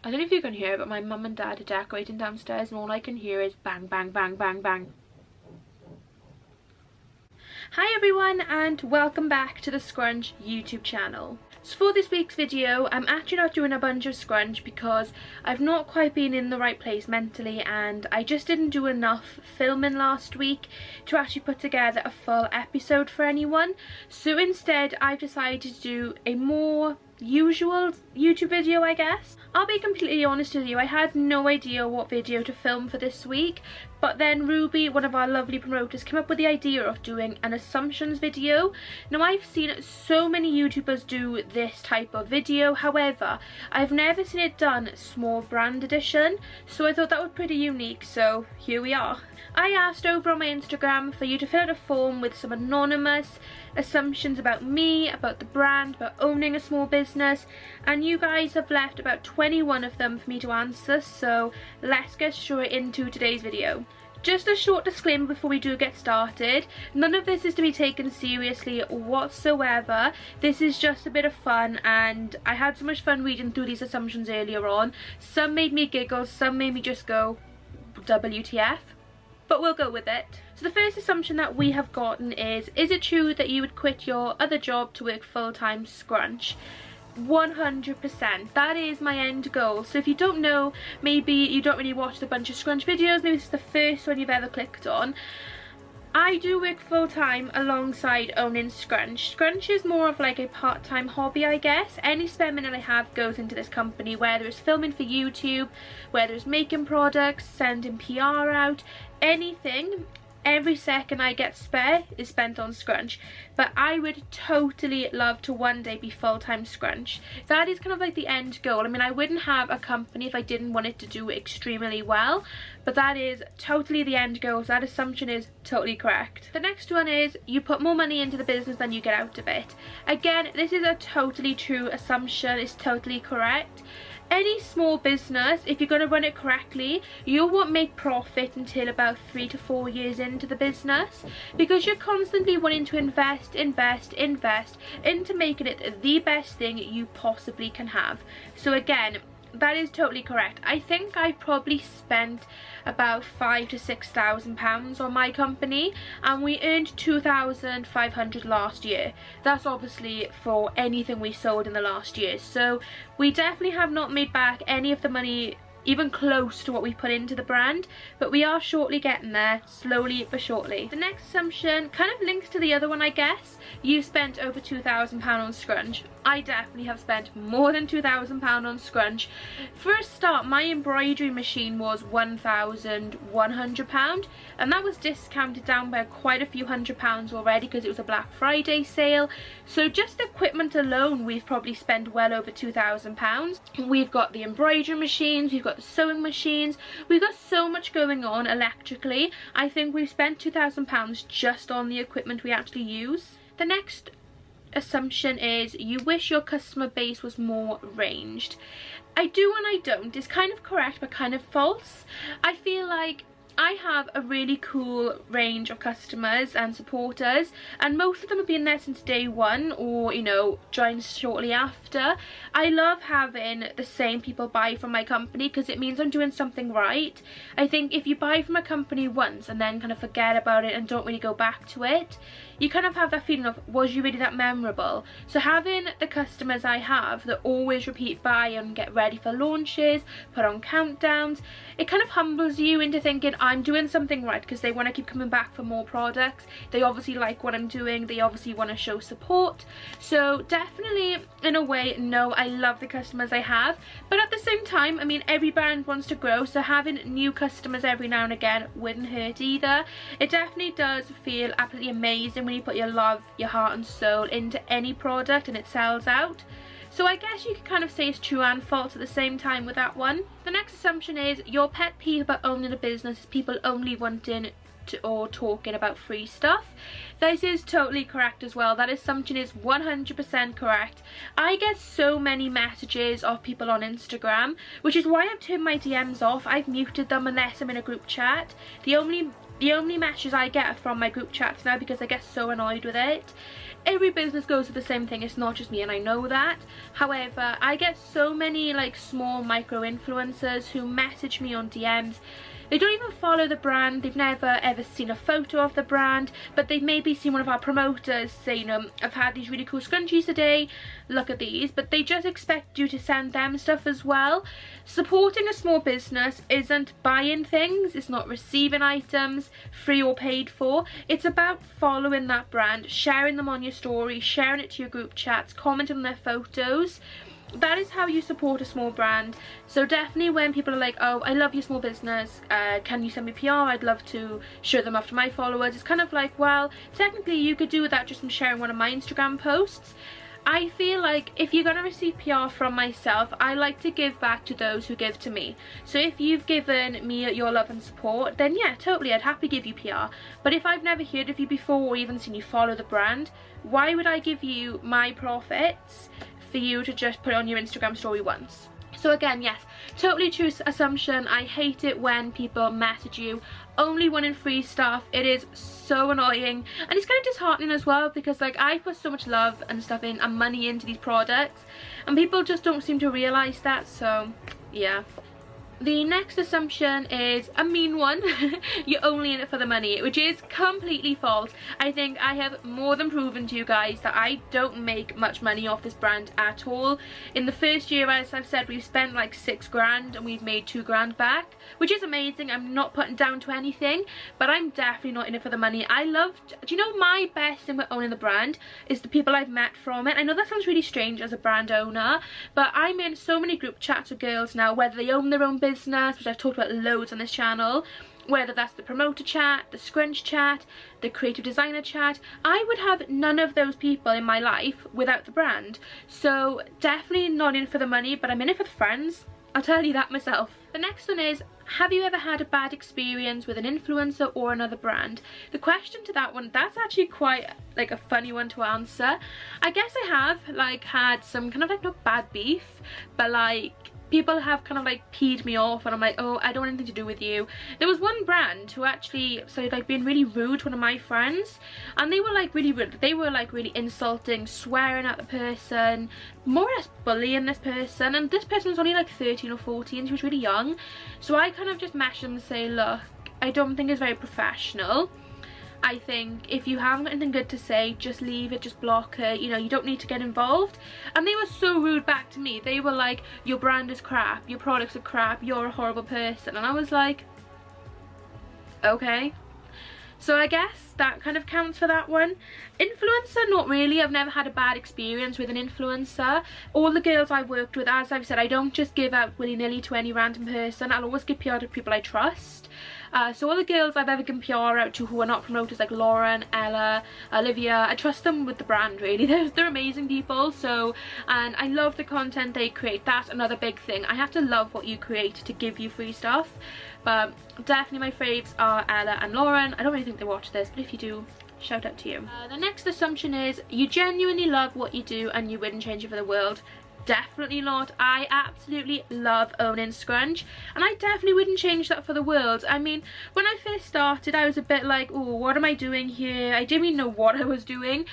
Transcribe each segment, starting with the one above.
I don't know if you can hear it, but my mum and dad are decorating downstairs and all I can hear is bang, bang, bang, bang, bang. Hi everyone and welcome back to the Scrunch YouTube channel. So for this week's video, I'm actually not doing a bunch of Scrunch because I've not quite been in the right place mentally and I just didn't do enough filming last week to actually put together a full episode for anyone. So instead I've decided to do a more usual YouTube video, I guess. I'll be completely honest with you, I had no idea what video to film for this week, but then Ruby, one of our lovely promoters, came up with the idea of doing an assumptions video. Now I've seen so many YouTubers do this type of video, however I've never seen it done small brand edition, so I thought that was pretty unique, so here we are. I asked over on my Instagram for you to fill out a form with some anonymous assumptions about me, about the brand, about owning a small business, and you guys have left about 21 of them for me to answer, so let's get straight into today's video. Just a short disclaimer before we do get started, none of this is to be taken seriously whatsoever. This is just a bit of fun and I had so much fun reading through these assumptions earlier on. Some made me giggle, some made me just go WTF, but we'll go with it. So the first assumption that we have gotten is it true that you would quit your other job to work full-time Scrunch? 100%. That is my end goal. So if you don't know, maybe you don't really watch a bunch of Scrunch videos, maybe this is the first one you've ever clicked on. I do work full-time alongside owning Scrunch. Scrunch is more of like a part-time hobby, I guess. Any spare minute I have goes into this company, whether it's filming for YouTube, whether it's making products, sending PR out, anything. Every second I get spare is spent on Scrunch, but I would totally love to one day be full-time Scrunch. That is kind of like the end goal. I mean, I wouldn't have a company if I didn't want it to do extremely well, but that is totally the end goal, so that assumption is totally correct. The next one is you put more money into the business than you get out of it. Again, this is a totally true assumption, it's totally correct. Any small business, if you're going to run it correctly, you won't make profit until about 3 to 4 years into the business, because you're constantly wanting to invest into making it the best thing you possibly can have. So again, that is totally correct. I think I probably spent about £5,000 to £6,000 on my company and we earned £2,500 last year. That's obviously for anything we sold in the last year, so we definitely have not made back any of the money even close to what we put into the brand, but we are shortly getting there, slowly but surely. The next assumption kind of links to the other one, I guess. You spent over £2,000 on Scrunch. I definitely have spent more than £2,000 on Scrunch. For a start, my embroidery machine was £1,100 and that was discounted down by quite a few £100s already because it was a Black Friday sale. So just equipment alone we've probably spent well over £2,000. We've got the embroidery machines, we've got the sewing machines, we've got so much going on electrically. I think we've spent £2,000 just on the equipment we actually use. The next assumption is you wish your customer base was more ranged. I do and I don't. It's kind of correct but kind of false. I feel like I have a really cool range of customers and supporters, and most of them have been there since day one or, you know, joined shortly after. I love having the same people buy from my company because it means I'm doing something right. I think if you buy from a company once and then kind of forget about it and don't really go back to it, you kind of have that feeling of, was you really that memorable? So having the customers I have that always repeat buy and get ready for launches, put on countdowns, it kind of humbles you into thinking I'm doing something right because they want to keep coming back for more products. They obviously like what I'm doing, they obviously want to show support. So definitely in a way, no, I love the customers I have, but at the same time, I mean, every brand wants to grow, so having new customers every now and again wouldn't hurt either. It definitely does feel absolutely amazing when you put your love, your heart and soul into any product and it sells out. So I guess you could kind of say it's true and false at the same time with that one. The next assumption is your pet peeve about owning a business is people only wanting to or talking about free stuff. This is totally correct as well. That assumption is 100% correct. I get so many messages of people on Instagram, which is why I've turned my DMs off. I've muted them unless I'm in a group chat. The only messages I get are from my group chats now because I get so annoyed with it. every business goes through the same thing, it's not just me, and I know that. However, I get so many like small micro influencers who message me on DMs. They don't even follow the brand, they've never ever seen a photo of the brand, but they've maybe seen one of our promoters say, you know, I've had these really cool scrunchies today, look at these, but they just expect you to send them stuff as well. Supporting a small business isn't buying things, it's not receiving items, free or paid for. It's about following that brand, sharing them on your story, sharing it to your group chats, commenting on their photos. That is how you support a small brand. So definitely when people are like, oh, I love your small business, can you send me PR? I'd love to show them off to my followers. It's kind of like, well, technically you could do that just from sharing one of my Instagram posts. I feel like if you're going to receive PR from myself, I like to give back to those who give to me. So if you've given me your love and support, then yeah, totally, I'd happily give you PR. But if I've never heard of you before or even seen you follow the brand, why would I give you my profits for you to just put it on your Instagram story once? So again, yes, totally true assumption. I hate it when people message you only wanting free stuff. It is so annoying, and it's kind of disheartening as well, because like I put so much love and stuff in and money into these products, and people just don't seem to realize that. So yeah. The next assumption is a mean one. You're only in it for the money, which is completely false. I think I have more than proven to you guys that I don't make much money off this brand at all. In the first year, as I've said, we've spent like 6 grand and we've made 2 grand back, which is amazing. I'm not putting down to anything, but I'm definitely not in it for the money. I loved, do you know, my best thing with owning the brand is the people I've met from it. I know that sounds really strange as a brand owner, but I'm in so many group chats with girls now, whether they own their own business, which I've talked about loads on this channel, whether that's the promoter chat, the scrunch chat, the creative designer chat. I would have none of those people in my life without the brand. So definitely not in for the money, but I'm in it for the friends, I'll tell you that myself. The next one is, have you ever had a bad experience with an influencer or another brand? The question to that one, that's actually quite like a funny one to answer. I guess I have like had some kind of like, not bad beef, but like people have kind of like peed me off, and I'm like, oh, I don't want anything to do with you. There was one brand who actually started like being really rude to one of my friends, and they were like really rude. They were like really insulting, swearing at the person, more or less bullying this person, and this person was only like 13 or 14, she was really young. So I kind of just messaged them and say, look, I don't think it's very professional. I think if you haven't got anything good to say, just leave it, just block it, you know, you don't need to get involved. And they were so rude back to me. They were like, your brand is crap, your products are crap, you're a horrible person. And I was like, okay. So I guess that kind of counts for that one. Influencer, not really. I've never had a bad experience with an influencer. All the girls I've worked with, as I've said, I don't just give out willy-nilly to any random person. I'll always give PR to people I trust. So all the girls I've ever given PR out to who are not promoters, like Lauren, Ella, Olivia, I trust them with the brand, really. They're amazing people. So, and I love the content they create. That's another big thing. I have to love what you create to give you free stuff. But definitely my faves are Ella and Lauren. I don't really think they watch this, but if you do, shout out to you. The next assumption is you genuinely love what you do and you wouldn't change it for the world. Definitely not. I absolutely love owning Scrunch, and I definitely wouldn't change that for the world. I mean, when I first started, I was a bit like, oh, what am I doing here? I didn't even know what I was doing.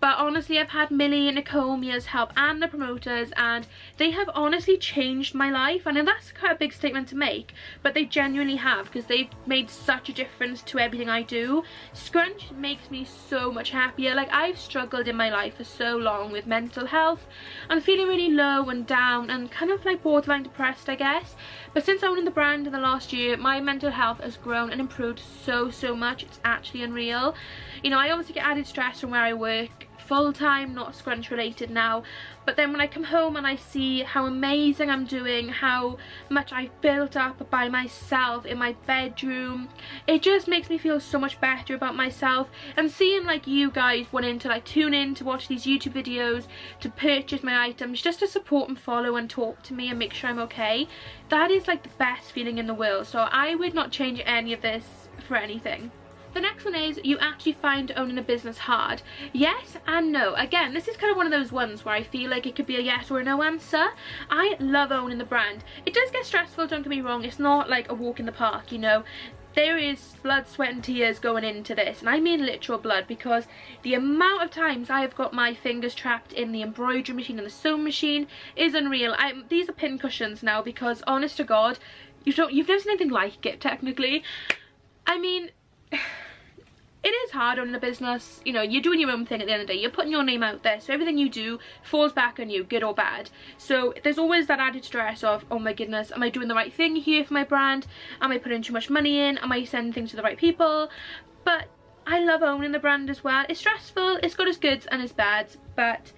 But honestly, I've had Millie and Nicole, Mia's help, and the promoters, and they have honestly changed my life. I know that's quite a big statement to make, but they genuinely have, because they've made such a difference to everything I do. Scrunch makes me so much happier. Like, I've struggled in my life for so long with mental health and feeling really low and down and kind of like borderline depressed, I guess. But since owning the brand in the last year, my mental health has grown and improved so much. It's actually unreal. You know, I obviously get added stress from where I work full-time, not Scrunch related now, but then when I come home and I see how amazing I'm doing, how much I've built up by myself in my bedroom, it just makes me feel so much better about myself. And seeing like you guys wanting to like tune in to watch these YouTube videos, to purchase my items, just to support and follow and talk to me and make sure I'm okay, that is like the best feeling in the world. So I would not change any of this for anything. The next one is, you actually find owning a business hard? Yes and no. Again, this is kind of one of those ones where I feel like it could be a yes or a no answer. I love owning the brand. It does get stressful, don't get me wrong. It's not like a walk in the park, you know. there is blood, sweat and tears going into this, and I mean literal blood, because the amount of times I have got my fingers trapped in the embroidery machine and the sewing machine is unreal. These are pin cushions now, because honest to God, you've never seen anything like it technically. I mean, it is hard owning a business. You know, you're doing your own thing at the end of the day. You're putting your name out there, so everything you do falls back on you, good or bad. So there's always that added stress of, oh my goodness, am I doing the right thing here for my brand? Am I putting too much money in? Am I sending things to the right people? But I love owning the brand as well. It's stressful, it's got its goods and its bads, but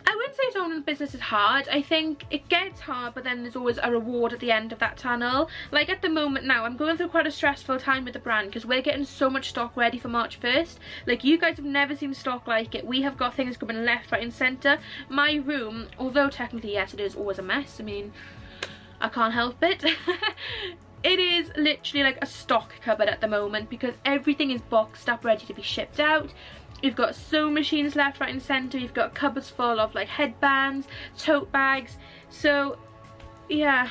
I wouldn't say owning a business is hard. I think it gets hard, but then there's always a reward at the end of that tunnel. Like at the moment now, I'm going through quite a stressful time with the brand, because we're getting so much stock ready for March 1st. Like, you guys have never seen stock like it. We have got things coming left, right and centre. My room, although technically yes, it is always a mess, I mean, I can't help it. It is literally like a stock cupboard at the moment, because everything is boxed up ready to be shipped out. You've got sewing machines left, right and centre. You've got cupboards full of like headbands, tote bags. So yeah,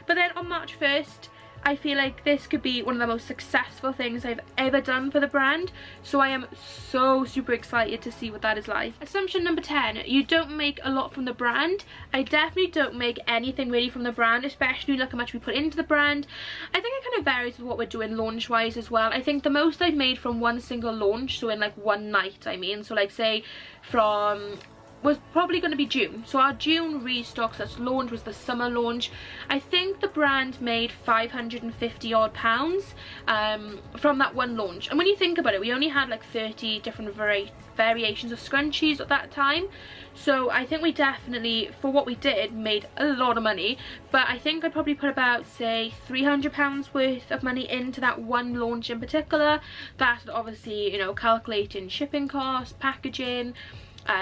but then on March 1st, I feel like this could be one of the most successful things I've ever done for the brand. So I am so super excited to see what that is like. Assumption number 10, you don't make a lot from the brand. I definitely don't make anything really from the brand, especially look how much we put into the brand. I think it kind of varies with what we're doing launch wise as well. I think the most I've made from one single launch, so in like one night I mean, so like say from was probably going to be June. So our June restock / launch was the summer launch. I think the brand made 550 odd pounds from that one launch. And when you think about it, we only had like 30 different variations of scrunchies at that time. So I think we definitely, for what we did, made a lot of money. But I think I probably put about, say, £300 worth of money into that one launch in particular. That's obviously, you know, calculating shipping costs, packaging,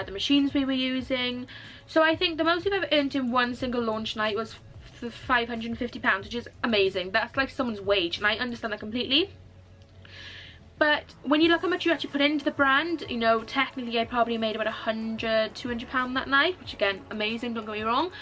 the machines we were using. So I think the most we've ever earned in one single launch night was £550, which is amazing. That's like someone's wage, and I understand that completely. But when you look how much you actually put into the brand, you know, technically I probably made about £100–200 that night, which again, amazing, don't get me wrong.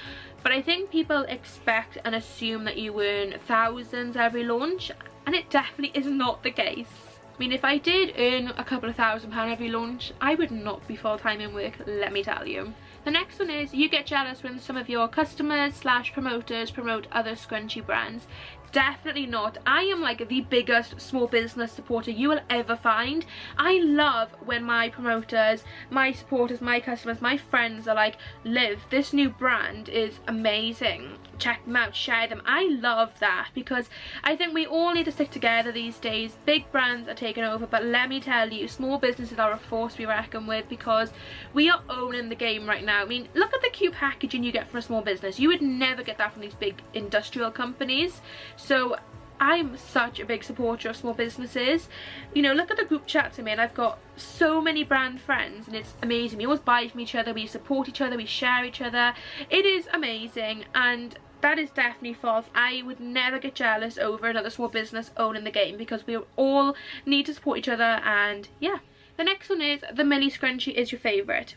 But I think people expect and assume that you earn thousands every launch, and it definitely is not the case. I mean, if I did earn a couple of £1,000 every launch, I would not be full-time in work, let me tell you. The next one is, you get jealous when some of your customers / promoters promote other scrunchie brands. Definitely not. I am like the biggest small business supporter you will ever find. I love when my promoters, my supporters, my customers, my friends are like, Liv, this new brand is amazing, check them out, share them. I love that, because I think we all need to stick together these days. Big brands are taking over, but let me tell you, small businesses are a force to be reckoned with, because we are owning the game right now. I mean, look at the cute packaging you get from a small business. You would never get that from these big industrial companies. So I'm such a big supporter of small businesses. You know, look at the group chats I'm in. I've got so many brand friends, and it's amazing. We always buy from each other, we support each other, we share each other. It is amazing, and that is definitely false. I would never get jealous over another small business owning the game, because we all need to support each other. And yeah. The next one is, the mini scrunchie is your favourite.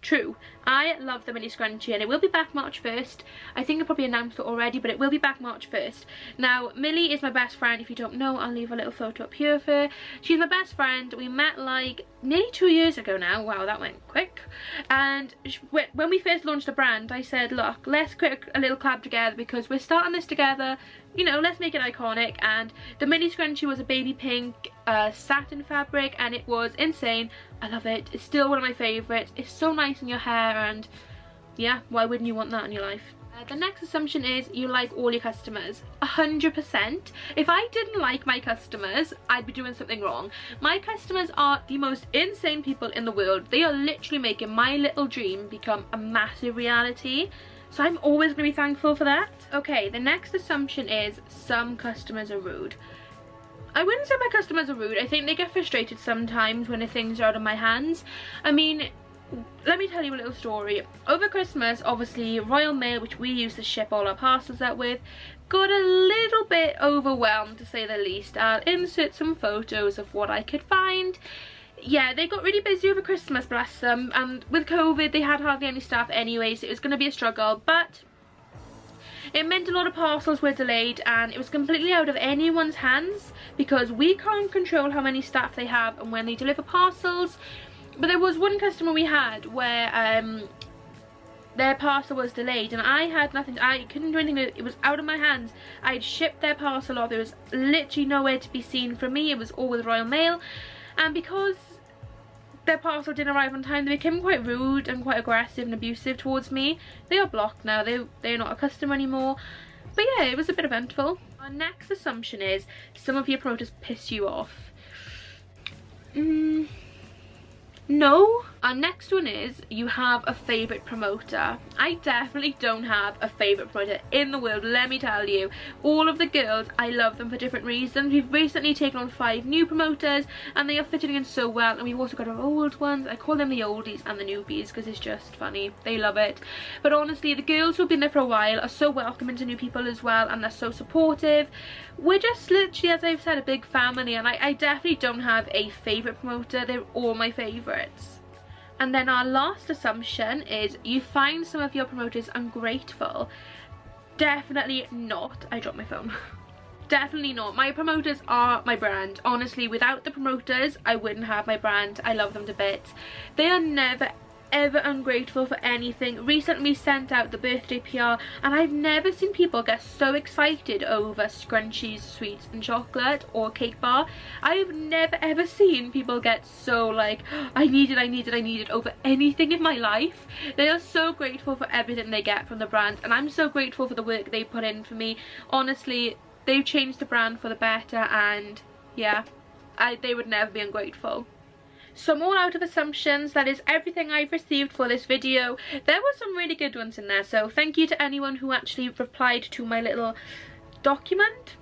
True, I love the mini scrunchie, and it will be back March 1st. I think I probably announced it already, but it will be back March 1st. Now, Millie is my best friend. If you don't know, I'll leave a little photo up here of her. She's my best friend. We met like nearly 2 years ago now. Wow, that went quick. And when we first launched the brand, I said, look, let's create a little collab together, because we're starting this together. You know, let's make it iconic. And the mini scrunchie was a baby pink satin fabric, and it was insane. I love it. It's still one of my favourites. It's so nice in your hair, and yeah, why wouldn't you want that in your life? The next assumption is you like all your customers. 100%. If I didn't like my customers, I'd be doing something wrong. My customers are the most insane people in the world. They are literally making my little dream become a massive reality. So I'm always going to be thankful for that. Okay, the next assumption is some customers are rude. I wouldn't say my customers are rude. I think they get frustrated sometimes when things are out of my hands. I mean, let me tell you a little story. Over Christmas, obviously, Royal Mail, which we use to ship all our parcels out with, got a little bit overwhelmed, to say the least. I'll insert some photos of what I could find. Yeah, they got really busy over Christmas, bless them. And with COVID, they had hardly any staff anyway, so it was going to be a struggle. But It meant a lot of parcels were delayed, and it was completely out of anyone's hands because we can't control how many staff they have and when they deliver parcels. But there was one customer we had where their parcel was delayed and I had nothing, I couldn't do anything, it was out of my hands. I'd shipped their parcel off, there was literally nowhere to be seen from me, it was all with Royal Mail, and because their parcel didn't arrive on time, they became quite rude and quite aggressive and abusive towards me. They are blocked now, they're not a customer anymore. But yeah, it was a bit eventful. Our next assumption is some of your promoters piss you off. No. Our next one is you have a favourite promoter. I definitely don't have a favourite promoter in the world, let me tell you. All of the girls, I love them for different reasons. We've recently taken on 5 new promoters and they are fitting in so well, and we've also got our old ones. I call them the oldies and the newbies because it's just funny. They love it. But honestly, the girls who've been there for a while are so welcoming to new people as well, and they're so supportive. We're just literally, as I've said, a big family, and I definitely don't have a favourite promoter. They're all my favourites. And then our last assumption is you find some of your promoters ungrateful. Definitely not. I dropped my phone. Definitely not. My promoters are my brand. Honestly, without the promoters, I wouldn't have my brand. I love them to bits. They are never ever ungrateful for anything. Recently we sent out the birthday PR and I've never seen people get so excited over Scrunchies, sweets and chocolate or cake bar. I've never ever seen people get so like, I need it over anything in my life. They are so grateful for everything they get from the brand, and I'm so grateful for the work they put in for me. Honestly, they've changed the brand for the better, and yeah, they would never be ungrateful. So I'm all out of assumptions. That is everything I've received for this video. There were some really good ones in there, so thank you to anyone who actually replied to my little document.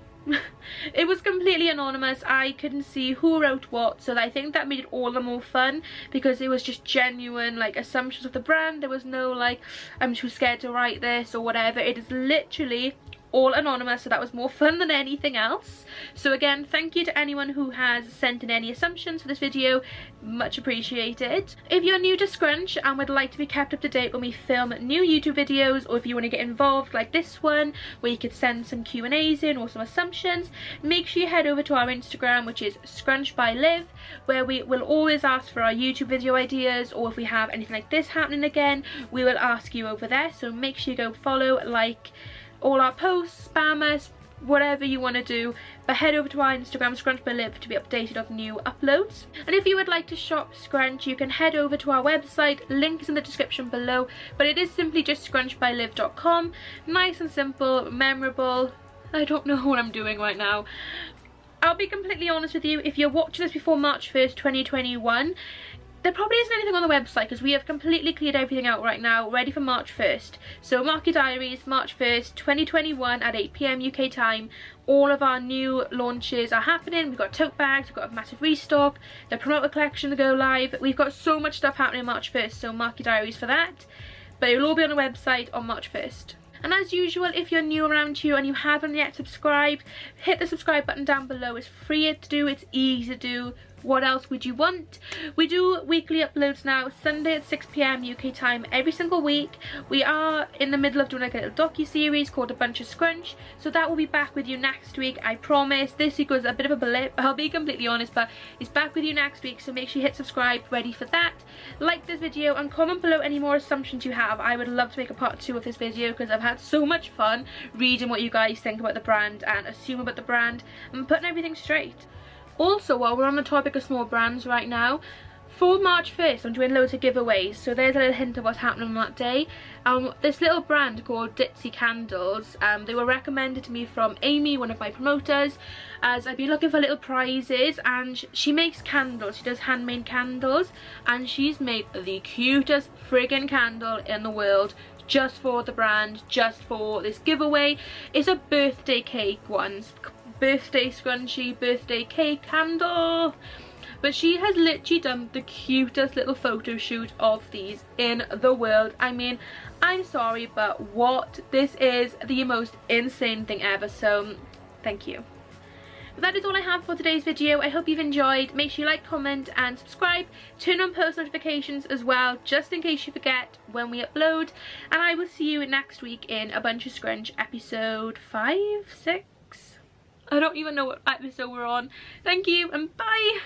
It was completely anonymous. I couldn't see who wrote what, so I think that made it all the more fun because it was just genuine like assumptions of the brand. There was no like, I'm too scared to write this or whatever. It is literally all anonymous, so that was more fun than anything else. So again, thank you to anyone who has sent in any assumptions for this video, much appreciated. If you're new to Scrunch and would like to be kept up to date when we film new YouTube videos, or if you want to get involved like this one where you could send some Q&As in or some assumptions, make sure you head over to our Instagram, which is Scrunchbyliv, where we will always ask for our YouTube video ideas, or if we have anything like this happening again, we will ask you over there. So make sure you go follow, like all our posts, spam us, whatever you want to do, but head over to our Instagram, Scrunchbyliv, to be updated of new uploads. And if you would like to shop Scrunch, you can head over to our website, link is in the description below, but it is simply just scrunchbyliv.com. Nice and simple, memorable. I don't know what I'm doing right now. I'll be completely honest with you, if you're watching this before March 1st, 2021, there probably isn't anything on the website because we have completely cleared everything out right now, ready for March 1st. So mark your diaries, March 1st, 2021 at 8 PM UK time. All of our new launches are happening. We've got tote bags, we've got a massive restock, the promoter collection to go live. We've got so much stuff happening March 1st, so mark your diaries for that. But it will all be on the website on March 1st. And as usual, if you're new around here and you haven't yet subscribed, hit the subscribe button down below. It's free to do, it's easy to do. What else would you want? We do weekly uploads now, Sunday at 6 PM UK time every single week. We are in the middle of doing like a little docu-series called A Bunch of Scrunch, so that will be back with you next week, I promise. This week was a bit of a blip, I'll be completely honest, but it's back with you next week, so make sure you hit subscribe, ready for that. Like this video and comment below any more assumptions you have. I would love to make a part 2 of this video because I've had so much fun reading what you guys think about the brand and assuming about the brand and putting everything straight. Also, while we're on the topic of small brands right now, for March 1st I'm doing loads of giveaways, so there's a little hint of what's happening on that day. This little brand called Ditzy Candles, they were recommended to me from Amy, one of my promoters, as I've been looking for little prizes, and she makes candles, she does handmade candles, and she's made the cutest friggin' candle in the world just for the brand, just for this giveaway. It's a birthday cake one. Birthday scrunchie, birthday cake candle, but she has literally done the cutest little photo shoot of these in the world. I mean, I'm sorry, but what, this is the most insane thing ever, so thank you. But that is all I have for today's video. I hope you've enjoyed. Make sure you like, comment and subscribe. Turn on post notifications as well, just in case you forget when we upload. And I will see you next week in A Bunch of Scrunch episode 5, 6? I don't even know what episode we're on. Thank you and bye!